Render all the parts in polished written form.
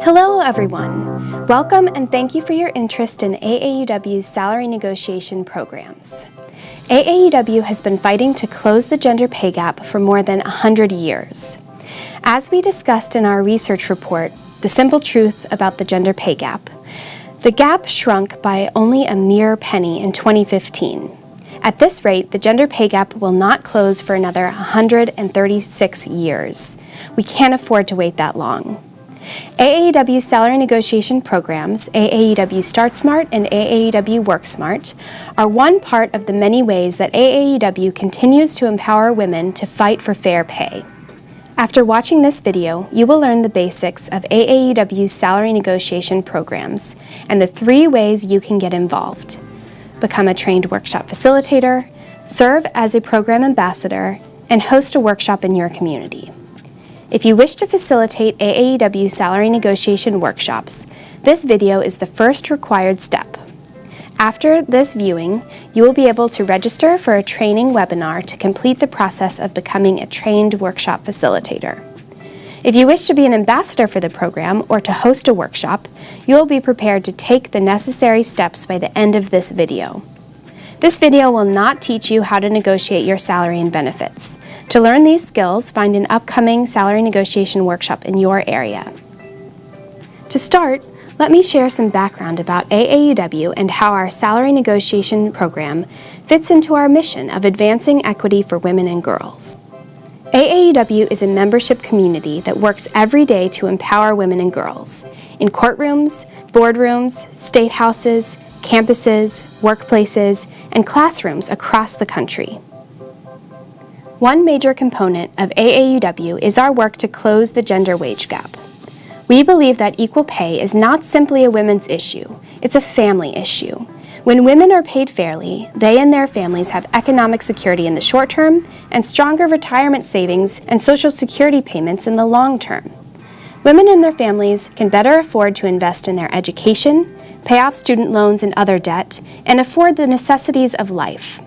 Hello everyone! Welcome and thank you for your interest in AAUW's salary negotiation programs. AAUW has been fighting to close the gender pay gap for more than 100 years. As we discussed in our research report, The Simple Truth About the Gender Pay Gap, the gap shrunk by only a mere penny in 2015. At this rate, the gender pay gap will not close for another 136 years. We can't afford to wait that long. AAUW's salary negotiation programs, AAUW Start Smart and AAUW Work Smart, are one part of the many ways that AAUW continues to empower women to fight for fair pay. After watching this video, you will learn the basics of AAUW's salary negotiation programs and the 3 ways you can get involved. Become a trained workshop facilitator, serve as a program ambassador, and host a workshop in your community. If you wish to facilitate AAUW salary negotiation workshops, this video is the first required step. After this viewing, you will be able to register for a training webinar to complete the process of becoming a trained workshop facilitator. If you wish to be an ambassador for the program or to host a workshop, you will be prepared to take the necessary steps by the end of this video. This video will not teach you how to negotiate your salary and benefits. To learn these skills, find an upcoming salary negotiation workshop in your area. To start, let me share some background about AAUW and how our salary negotiation program fits into our mission of advancing equity for women and girls. AAUW is a membership community that works every day to empower women and girls in courtrooms, boardrooms, state houses, campuses, workplaces, and classrooms across the country. One major component of AAUW is our work to close the gender wage gap. We believe that equal pay is not simply a women's issue, it's a family issue. When women are paid fairly, they and their families have economic security in the short term and stronger retirement savings and Social Security payments in the long term. Women and their families can better afford to invest in their education, pay off student loans and other debt, and afford the necessities of life.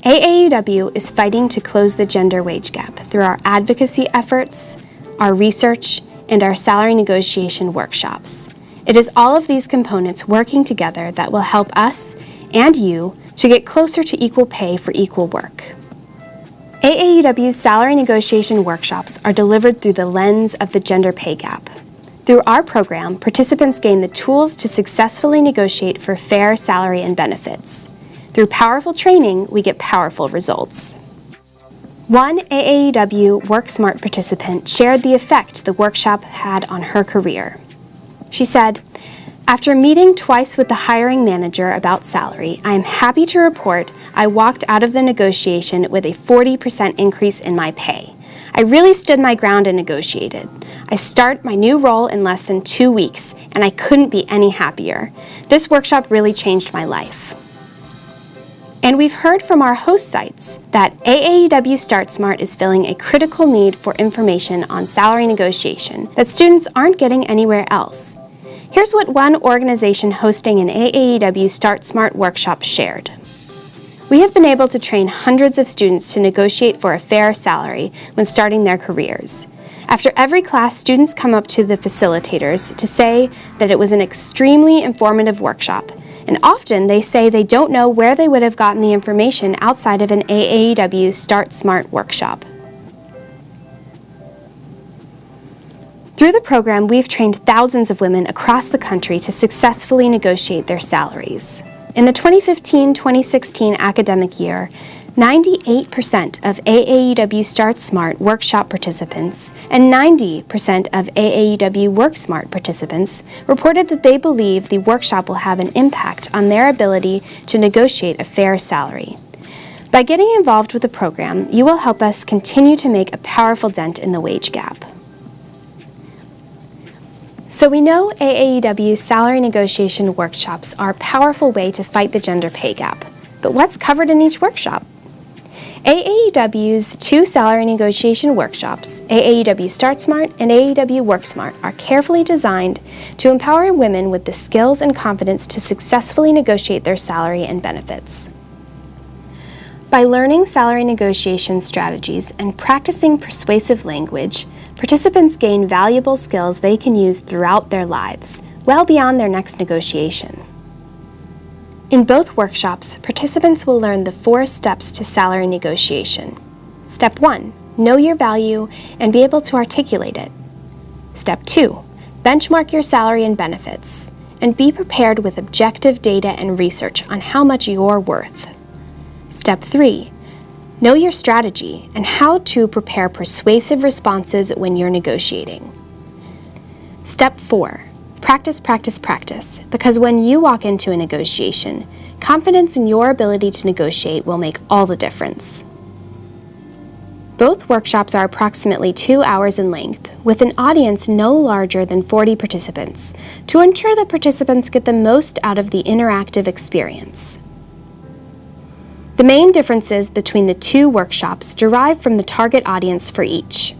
AAUW is fighting to close the gender wage gap through our advocacy efforts, our research, and our salary negotiation workshops. It is all of these components working together that will help us and you to get closer to equal pay for equal work. AAUW's salary negotiation workshops are delivered through the lens of the gender pay gap. Through our program, participants gain the tools to successfully negotiate for fair salary and benefits. Through powerful training, we get powerful results. One AAUW Work Smart participant shared the effect the workshop had on her career. She said, "After meeting twice with the hiring manager about salary, I am happy to report I walked out of the negotiation with a 40% increase in my pay. I really stood my ground and negotiated. I start my new role in less than 2 weeks, and I couldn't be any happier. This workshop really changed my life." And we've heard from our host sites that AAUW Start Smart is filling a critical need for information on salary negotiation that students aren't getting anywhere else. Here's what one organization hosting an AAUW Start Smart workshop shared. "We have been able to train hundreds of students to negotiate for a fair salary when starting their careers. After every class, students come up to the facilitators to say that it was an extremely informative workshop, and often they say they don't know where they would have gotten the information outside of an AAUW Start Smart workshop." Through the program, we've trained thousands of women across the country to successfully negotiate their salaries. In the 2015-2016 academic year, 98% of AAUW Start Smart workshop participants and 90% of AAUW Work Smart participants reported that they believe the workshop will have an impact on their ability to negotiate a fair salary. By getting involved with the program, you will help us continue to make a powerful dent in the wage gap. So we know AAUW's salary negotiation workshops are a powerful way to fight the gender pay gap. But what's covered in each workshop? AAUW's 2 salary negotiation workshops, AAUW Start Smart and AAUW Work Smart, are carefully designed to empower women with the skills and confidence to successfully negotiate their salary and benefits. By learning salary negotiation strategies and practicing persuasive language, participants gain valuable skills they can use throughout their lives, well beyond their next negotiation. In both workshops, participants will learn the 4 steps to salary negotiation. Step 1, know your value and be able to articulate it. Step 2, benchmark your salary and benefits, and be prepared with objective data and research on how much you're worth. Step 3, know your strategy and how to prepare persuasive responses when you're negotiating. Step 4, practice, practice, practice, because when you walk into a negotiation, confidence in your ability to negotiate will make all the difference. Both workshops are approximately 2 hours in length, with an audience no larger than 40 participants, to ensure that participants get the most out of the interactive experience. The main differences between the 2 workshops derive from the target audience for each.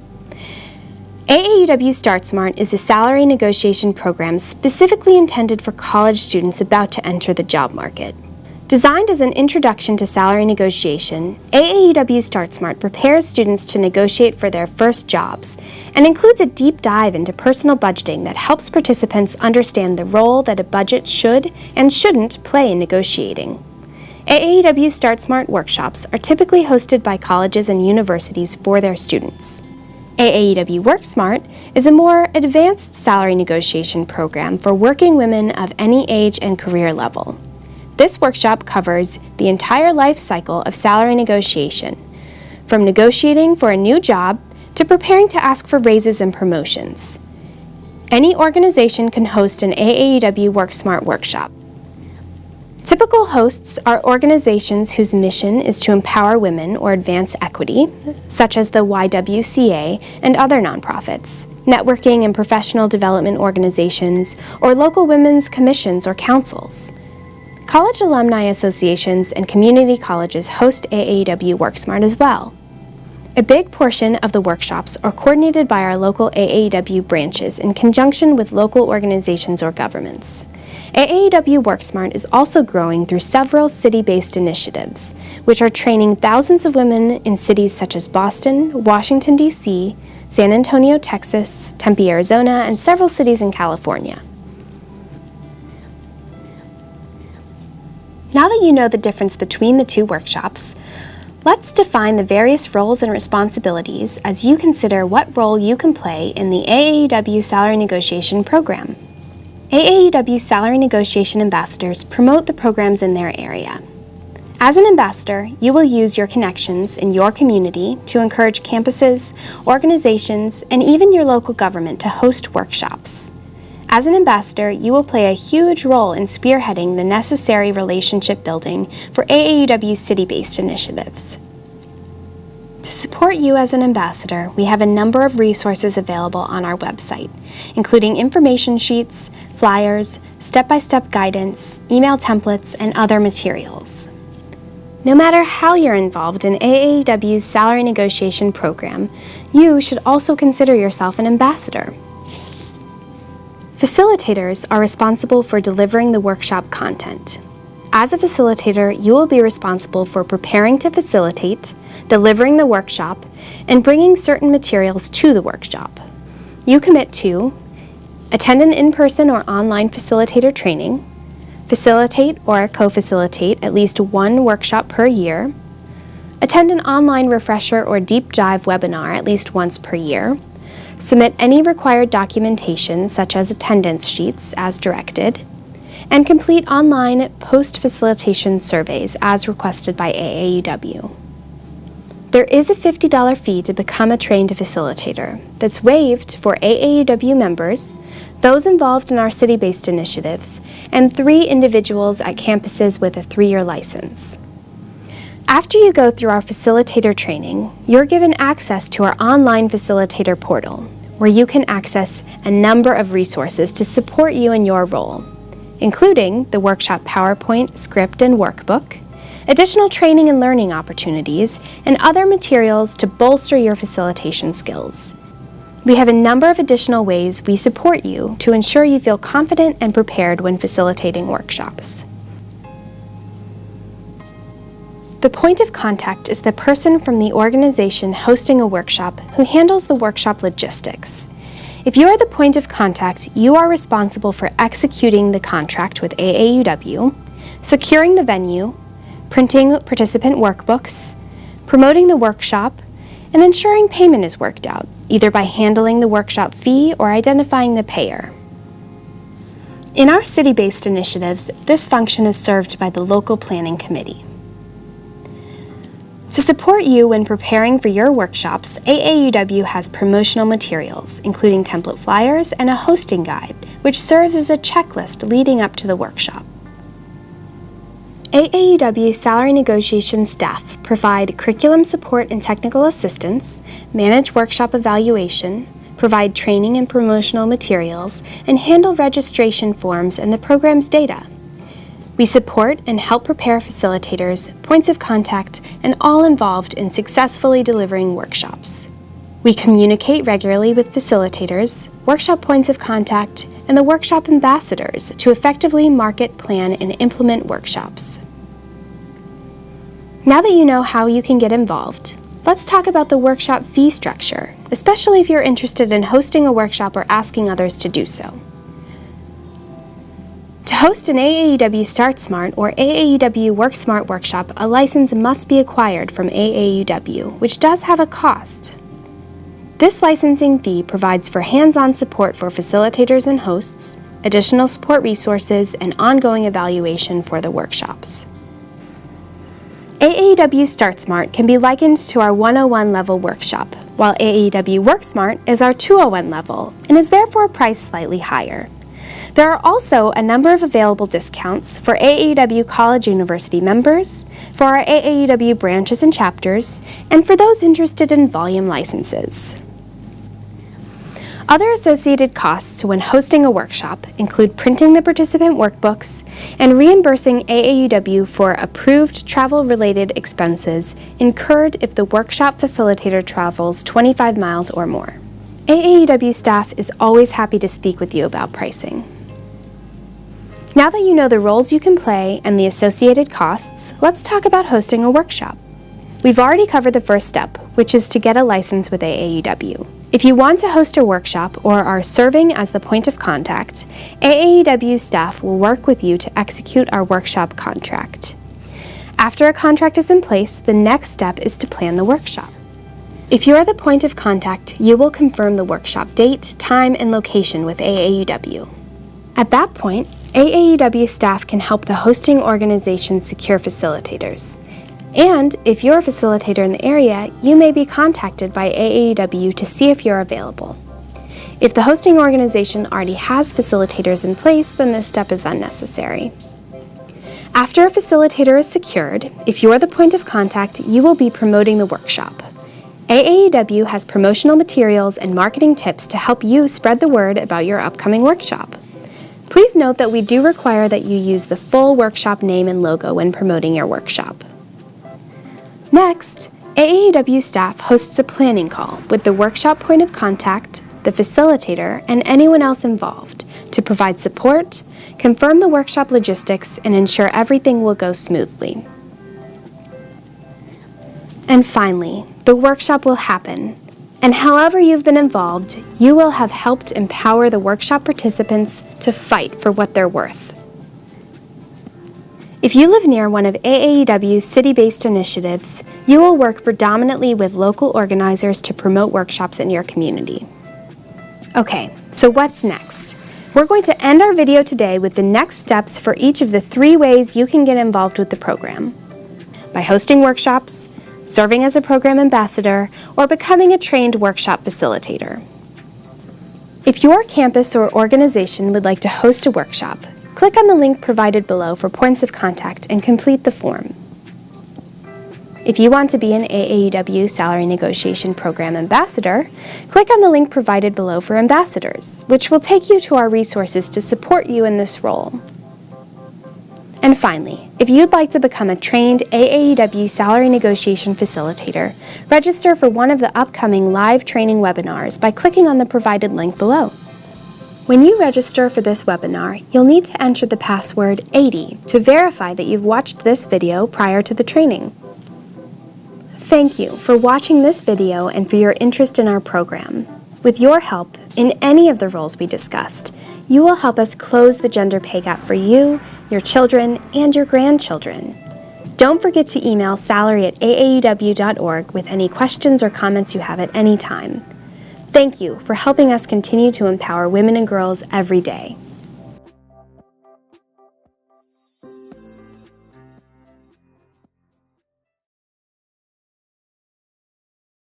AAUW Start Smart is a salary negotiation program specifically intended for college students about to enter the job market. Designed as an introduction to salary negotiation, AAUW Start Smart prepares students to negotiate for their first jobs and includes a deep dive into personal budgeting that helps participants understand the role that a budget should and shouldn't play in negotiating. AAUW Start Smart workshops are typically hosted by colleges and universities for their students. AAUW Work Smart is a more advanced salary negotiation program for working women of any age and career level. This workshop covers the entire life cycle of salary negotiation, from negotiating for a new job to preparing to ask for raises and promotions. Any organization can host an AAUW Work Smart workshop. Typical hosts are organizations whose mission is to empower women or advance equity, such as the YWCA and other nonprofits, networking and professional development organizations, or local women's commissions or councils. College alumni associations and community colleges host AAUW Work Smart as well. A big portion of the workshops are coordinated by our local AAUW branches in conjunction with local organizations or governments. AAUW Work Smart is also growing through several city-based initiatives, which are training thousands of women in cities such as Boston, Washington, D.C., San Antonio, Texas, Tempe, Arizona, and several cities in California. Now that you know the difference between the 2 workshops, let's define the various roles and responsibilities as you consider what role you can play in the AAUW Salary Negotiation Program. AAUW Salary Negotiation Ambassadors promote the programs in their area. As an ambassador, you will use your connections in your community to encourage campuses, organizations, and even your local government to host workshops. As an ambassador, you will play a huge role in spearheading the necessary relationship building for AAUW city-based initiatives. To support you as an ambassador, we have a number of resources available on our website, including information sheets, flyers, step-by-step guidance, email templates, and other materials. No matter how you're involved in AAUW's salary negotiation program, you should also consider yourself an ambassador. Facilitators are responsible for delivering the workshop content. As a facilitator, you will be responsible for preparing to facilitate, delivering the workshop, and bringing certain materials to the workshop. You commit to attend an in-person or online facilitator training, facilitate or co-facilitate at least 1 workshop per year, attend an online refresher or deep dive webinar at least once per year, submit any required documentation such as attendance sheets as directed, and complete online post-facilitation surveys as requested by AAUW. There is a $50 fee to become a trained facilitator that's waived for AAUW members, those involved in our city-based initiatives, and 3 individuals at campuses with a 3-year license. After you go through our facilitator training, you're given access to our online facilitator portal, where you can access a number of resources to support you in your role, including the workshop PowerPoint, script, and workbook, additional training and learning opportunities, and other materials to bolster your facilitation skills. We have a number of additional ways we support you to ensure you feel confident and prepared when facilitating workshops. The point of contact is the person from the organization hosting a workshop who handles the workshop logistics. If you are the point of contact, you are responsible for executing the contract with AAUW, securing the venue, printing participant workbooks, promoting the workshop, and ensuring payment is worked out, either by handling the workshop fee or identifying the payer. In our city-based initiatives, this function is served by the local planning committee. To support you when preparing for your workshops, AAUW has promotional materials, including template flyers and a hosting guide, which serves as a checklist leading up to the workshop. AAUW salary negotiation staff provide curriculum support and technical assistance, manage workshop evaluation, provide training and promotional materials, and handle registration forms and the program's data. We support and help prepare facilitators, points of contact, and all involved in successfully delivering workshops. We communicate regularly with facilitators, workshop points of contact, and the workshop ambassadors to effectively market, plan, and implement workshops. Now that you know how you can get involved, let's talk about the workshop fee structure, especially if you're interested in hosting a workshop or asking others to do so. To host an AAUW Start Smart or AAUW Work Smart workshop, a license must be acquired from AAUW, which does have a cost. This licensing fee provides for hands-on support for facilitators and hosts, additional support resources, and ongoing evaluation for the workshops. AAUW Start Smart can be likened to our 101 level workshop, while AAUW Work Smart is our 201 level and is therefore priced slightly higher. There are also a number of available discounts for AAUW College University members, for our AAUW branches and chapters, and for those interested in volume licenses. Other associated costs when hosting a workshop include printing the participant workbooks and reimbursing AAUW for approved travel-related expenses incurred if the workshop facilitator travels 25 miles or more. AAUW staff is always happy to speak with you about pricing. Now that you know the roles you can play and the associated costs, let's talk about hosting a workshop. We've already covered the first step, which is to get a license with AAUW. If you want to host a workshop or are serving as the point of contact, AAUW staff will work with you to execute our workshop contract. After a contract is in place, the next step is to plan the workshop. If you are the point of contact, you will confirm the workshop date, time, and location with AAUW. At that point, AAUW staff can help the hosting organization secure facilitators. And if you're a facilitator in the area, you may be contacted by AAUW to see if you're available. If the hosting organization already has facilitators in place, then this step is unnecessary. After a facilitator is secured, if you're the point of contact, you will be promoting the workshop. AAUW has promotional materials and marketing tips to help you spread the word about your upcoming workshop. Please note that we do require that you use the full workshop name and logo when promoting your workshop. Next, AAUW staff hosts a planning call with the workshop point of contact, the facilitator, and anyone else involved to provide support, confirm the workshop logistics, and ensure everything will go smoothly. And finally, the workshop will happen. And however you've been involved, you will have helped empower the workshop participants to fight for what they're worth. If you live near one of AAUW's city-based initiatives, you will work predominantly with local organizers to promote workshops in your community. Okay, so what's next? We're going to end our video today with the next steps for each of the 3 ways you can get involved with the program: by hosting workshops, serving as a program ambassador, or becoming a trained workshop facilitator. If your campus or organization would like to host a workshop, click on the link provided below for points of contact and complete the form. If you want to be an AAUW Salary Negotiation Program Ambassador, click on the link provided below for ambassadors, which will take you to our resources to support you in this role. And finally, if you'd like to become a trained AAUW Salary Negotiation Facilitator, register for one of the upcoming live training webinars by clicking on the provided link below. When you register for this webinar, you'll need to enter the password 80 to verify that you've watched this video prior to the training. Thank you for watching this video and for your interest in our program. With your help in any of the roles we discussed, you will help us close the gender pay gap for you, your children, and your grandchildren. Don't forget to email salary@aauw.org with any questions or comments you have at any time. Thank you for helping us continue to empower women and girls every day.